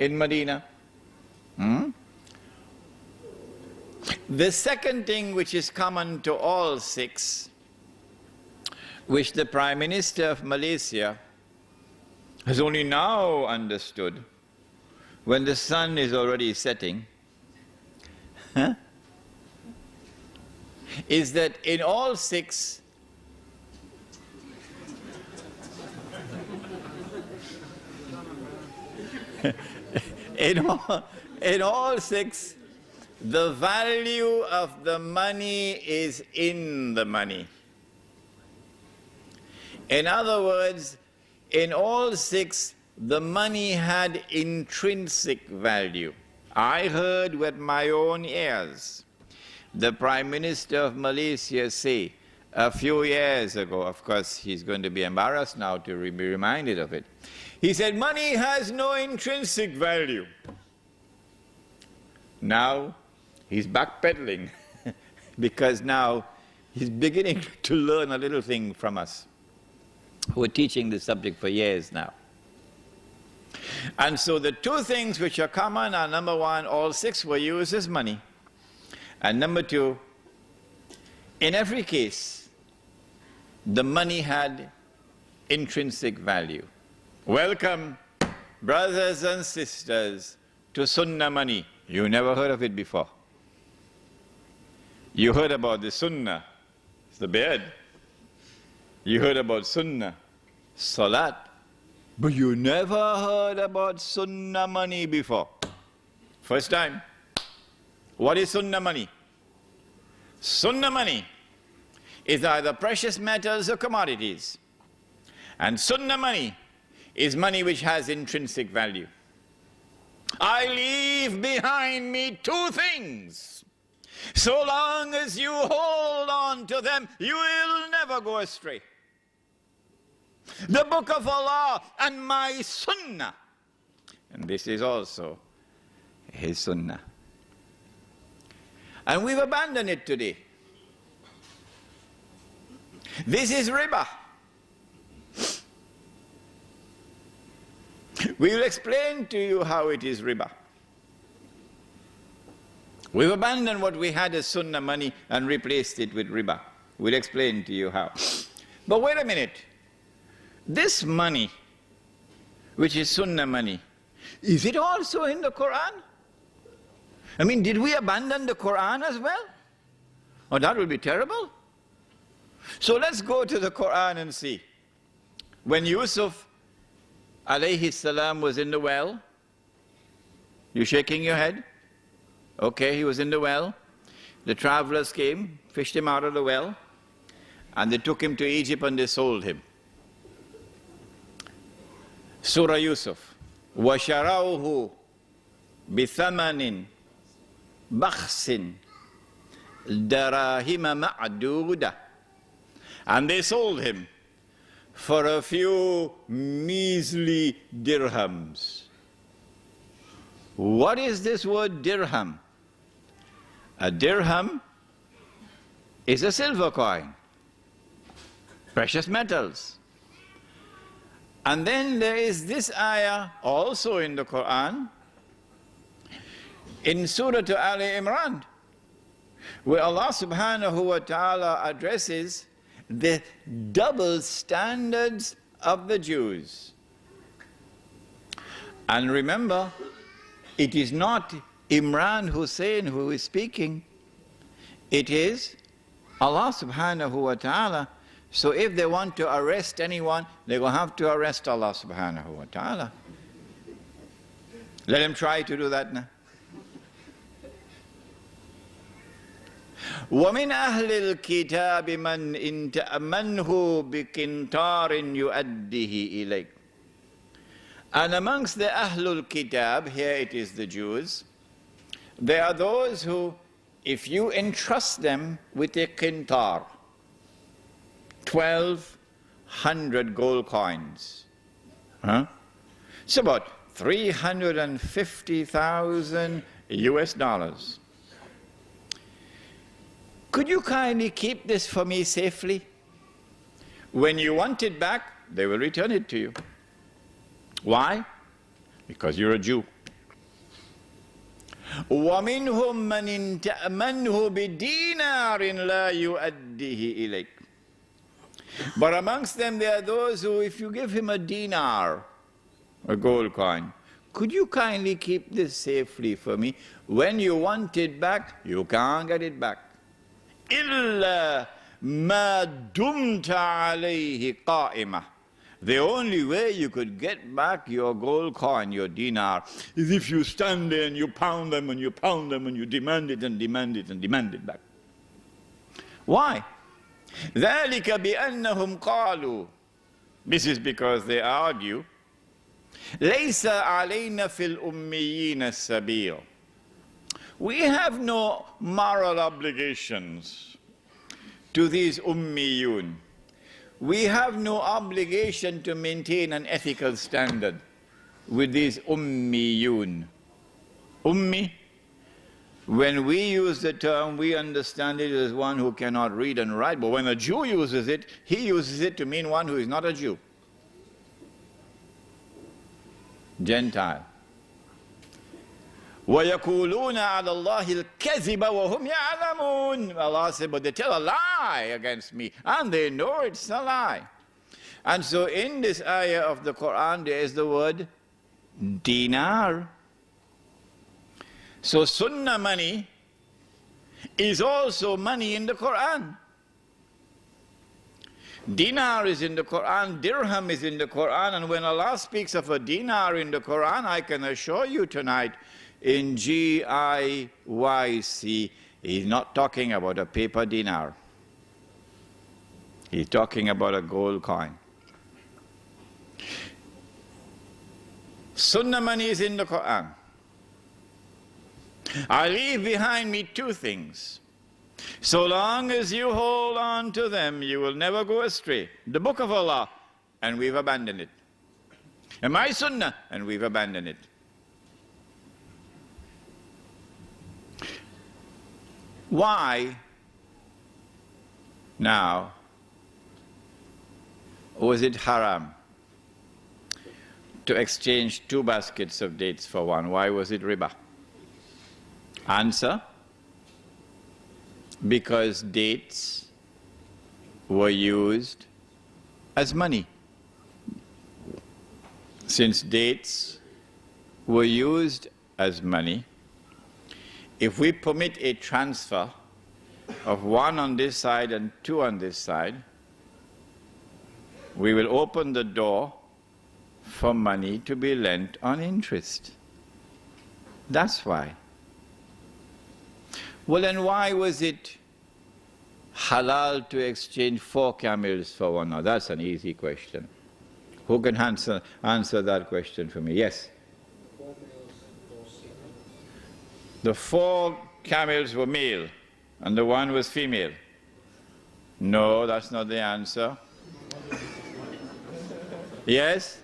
in Medina. The second thing which is common to all six, which the Prime Minister of Malaysia has only now understood, when the sun is already setting, is that in all six, in all six, the value of the money is in the money. In other words, in all six, the money had intrinsic value. I heard with my own ears the Prime Minister of Malaysia say a few years ago, of course he's going to be embarrassed now to be reminded of it. He said, money has no intrinsic value. Now he's backpedaling because now he's beginning to learn a little thing from us who are teaching this subject for years now. And so the two things which are common are, number one, all six were used as money. And number two, in every case, the money had intrinsic value. Welcome, brothers and sisters, to Sunnah money. You never heard of it before. You heard about the Sunnah, it's the beard. You heard about Sunnah, Salat. But you never heard about Sunnah money before. First time. What is Sunnah money? Sunnah money is either precious metals or commodities. And Sunnah money is money which has intrinsic value. I leave behind me two things. So long as you hold on to them, you will never go astray. The Book of Allah and my Sunnah. And this is also his Sunnah. And we've abandoned it today. This is Riba. We will explain to you how it is Riba. We've abandoned what we had as Sunnah money and replaced it with Riba. We'll explain to you how. But wait a minute. This money, which is Sunnah money, is it also in the Quran? I mean, did we abandon the Quran as well? Oh, that would be terrible. So let's go to the Quran and see. When Yusuf alayhi salam was in the well, you shaking your head? Okay, he was in the well. The travelers came, fished him out of the well, and they took him to Egypt and they sold him. Surah Yusuf. وَشَرَوْهُ بِثَمَنٍ بَخْسٍ دَرَاهِمَ مَعْدُودَةٍ. And they sold him for a few measly dirhams. What is this word dirham? A dirham is a silver coin, precious metals. And then there is this ayah also in the Quran, in Surah Al Imran, where Allah subhanahu wa ta'ala addresses the double standards of the Jews. And remember, it is not Imran Hosein who is speaking, it is Allah subhanahu wa ta'ala. So if they want to arrest anyone, they're going to have to arrest Allah subhanahu wa ta'ala. Let them try to do that now. وَمِنْ أَهْلِ الْكِتَابِ مَنْ إِنْ تَأْمَنْهُ بِقِنْطَارٍ يُؤَدِّهِ إِلَيْكَ. And amongst the Ahlul Kitab, here it is the Jews, there are those who, if you entrust them with a qintar, 1,200 gold coins, it's about 350,000 US dollars. Could you kindly keep this for me safely? When you want it back, they will return it to you. Why? Because you're a Jew. وَمِنْهُمْ مَنْ إِنْ تَأْمَنْهُ بِدِينَارٍ لَا يُؤَدِّهِ إِلَيْكَ. But amongst them there are those who, if you give him a dinar, a gold coin, could you kindly keep this safely for me? When you want it back, you can't get it back. إِلَّا مَا دُمْتَ عَلَيْهِ قَائِمَةً. The only way you could get back your gold coin, your dinar, is if you stand there and you pound them and you pound them and you demand it and demand it and demand it back. Why? ذَلِكَ بِأَنَّهُمْ قَالُوا. This is because they argue, لَيْسَ عَلَيْنَا فِي الْأُمِّيِّينَ السَّبِيلٌ. We have no moral obligations to these ummiyun. We have no obligation to maintain an ethical standard with these ummiyun. Ummi, when we use the term, we understand it as one who cannot read and write, but when a Jew uses it, he uses it to mean one who is not a Jew. Gentile. وَيَقُولُونَ عَلَى اللَّهِ الْكَذِبَ وَهُمْ يَعْلَمُونَ. Allah said, but they tell a lie against me, and they know it's a lie. And so in this ayah of the Quran, there is the word dinar. So sunnah money is also money in the Quran. Dinar is in the Quran, dirham is in the Quran, and when Allah speaks of a dinar in the Quran, I can assure you tonight, in Giyc, he's not talking about a paper dinar. He's talking about a gold coin. Sunnah money is in the Quran. I leave behind me two things. So long as you hold on to them, you will never go astray. The book of Allah, and we've abandoned it. And my sunnah, and we've abandoned it. Why now was it haram to exchange 2 baskets of dates for one? Why was it riba? Answer: because dates were used as money. Since dates were used as money, if we permit a transfer of 1 on this side and 2 on this side, we will open the door for money to be lent on interest. That's why. Well, then why was it halal to exchange 4 camels for one? Now, that's an easy question. Who can answer that question for me? Yes? The 4 camels were male, and the 1 was female. No, that's not the answer. Yes?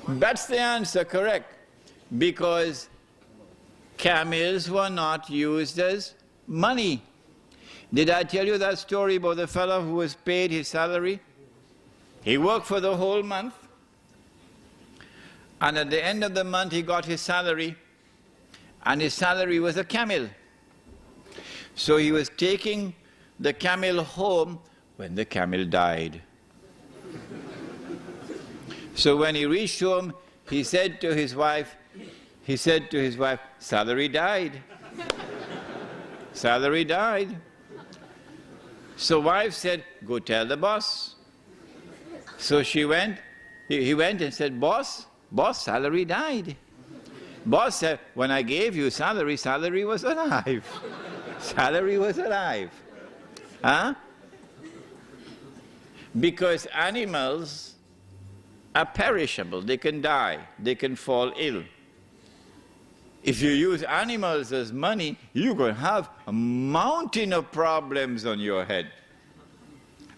That's the answer, correct. Because camels were not used as money. Did I tell you that story about the fellow who was paid his salary? He worked for the whole month, and at the end of the month he got his salary, and his salary was a camel. So he was taking the camel home when the camel died. So when he reached home, he said to his wife, salary died. Salary died. So wife said, go tell the boss. So he went and said, boss, salary died. Boss said, when I gave you salary, salary was alive. Salary was alive. Huh? Because animals are perishable. They can die. They can fall ill. If you use animals as money, you're going to have a mountain of problems on your head.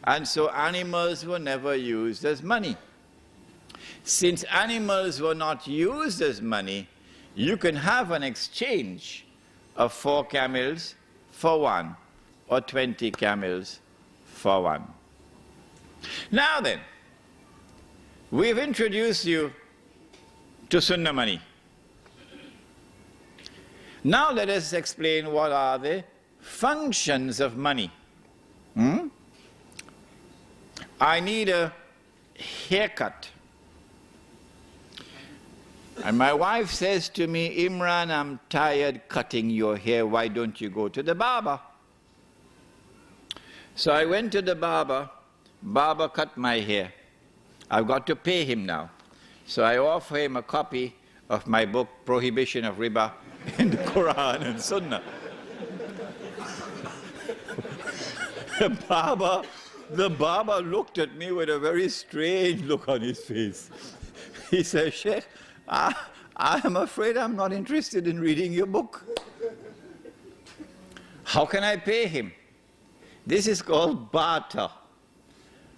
And so animals were never used as money. Since animals were not used as money, you can have an exchange of 4 camels for 1, or 20 camels for 1. Now then, we've introduced you to sunnah money. Now let us explain what are the functions of money. I need a haircut. And my wife says to me, Imran, I'm tired cutting your hair. Why don't you go to the barber? So I went to the barber. Barber cut my hair. I've got to pay him now. So I offer him a copy of my book, Prohibition of Riba in the Quran and Sunnah. The barber looked at me with a very strange look on his face. He said, Sheikh, I am afraid I'm not interested in reading your book. How can I pay him? This is called barter.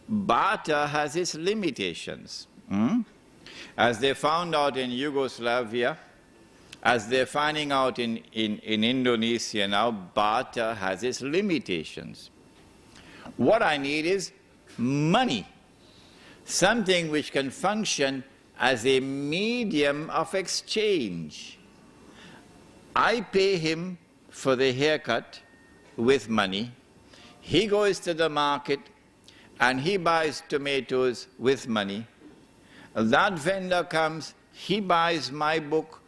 Barter has its limitations. As they found out in Yugoslavia, as they're finding out in Indonesia now, barter has its limitations. What I need is money, something which can function as a medium of exchange. I pay him for the haircut with money. He goes to the market and he buys tomatoes with money. That vendor comes, he buys my book,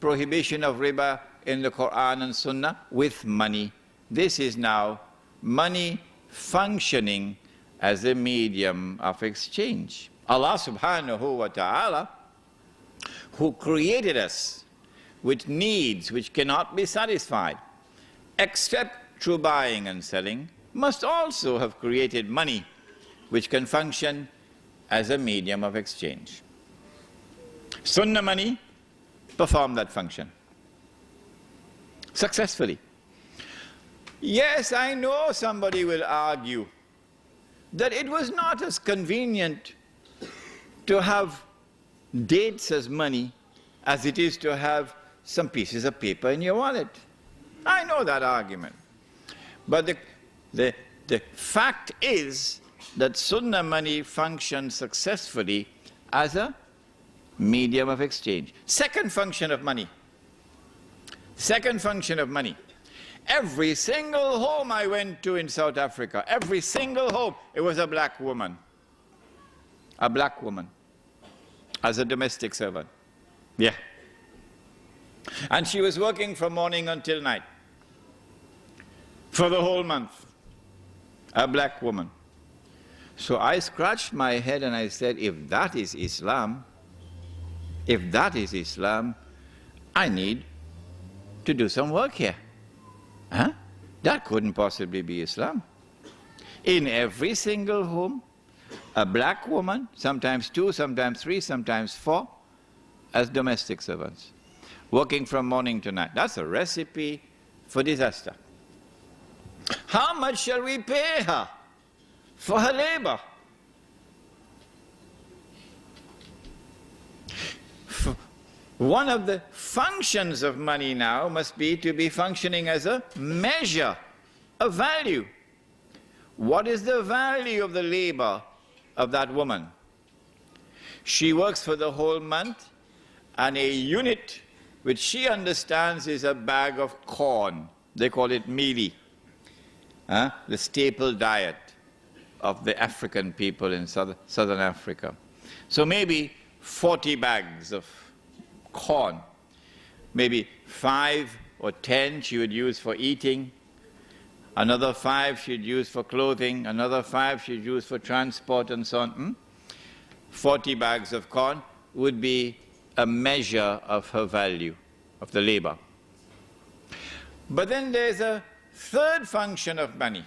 Prohibition of Riba in the Quran and Sunnah, with money. This is now money functioning as a medium of exchange. Allah subhanahu wa ta'ala, who created us with needs which cannot be satisfied except through buying and selling, must also have created money which can function as a medium of exchange. Sunnah money performed that function successfully. Yes, I know somebody will argue that it was not as convenient to have dates as money as it is to have some pieces of paper in your wallet. I know that argument. But the fact is that Sunnah money functions successfully as a medium of exchange. Second function of money. Second function of money. Every single home I went to in South Africa, every single home, it was a black woman. A black woman as a domestic servant. Yeah. And she was working from morning until night for the whole month. A black woman. So I scratched my head and I said, if that is Islam, I need to do some work here. Huh? That couldn't possibly be Islam. In every single home, a black woman, sometimes 2, sometimes 3, sometimes 4, as domestic servants, working from morning to night. That's a recipe for disaster. How much shall we pay her for her labor? One of the functions of money now must be to be functioning as a measure of value. What is the value of the labor of that woman? She works for the whole month, and a unit which she understands is a bag of corn. They call it mealie, the staple diet of the African people in southern Africa. So maybe 40 bags of corn, maybe 5 or 10 she would use for eating, another 5 she'd use for clothing, another 5 she'd use for transport and so on. 40 bags of corn would be a measure of her value, of the labor. But then there's a third function of money.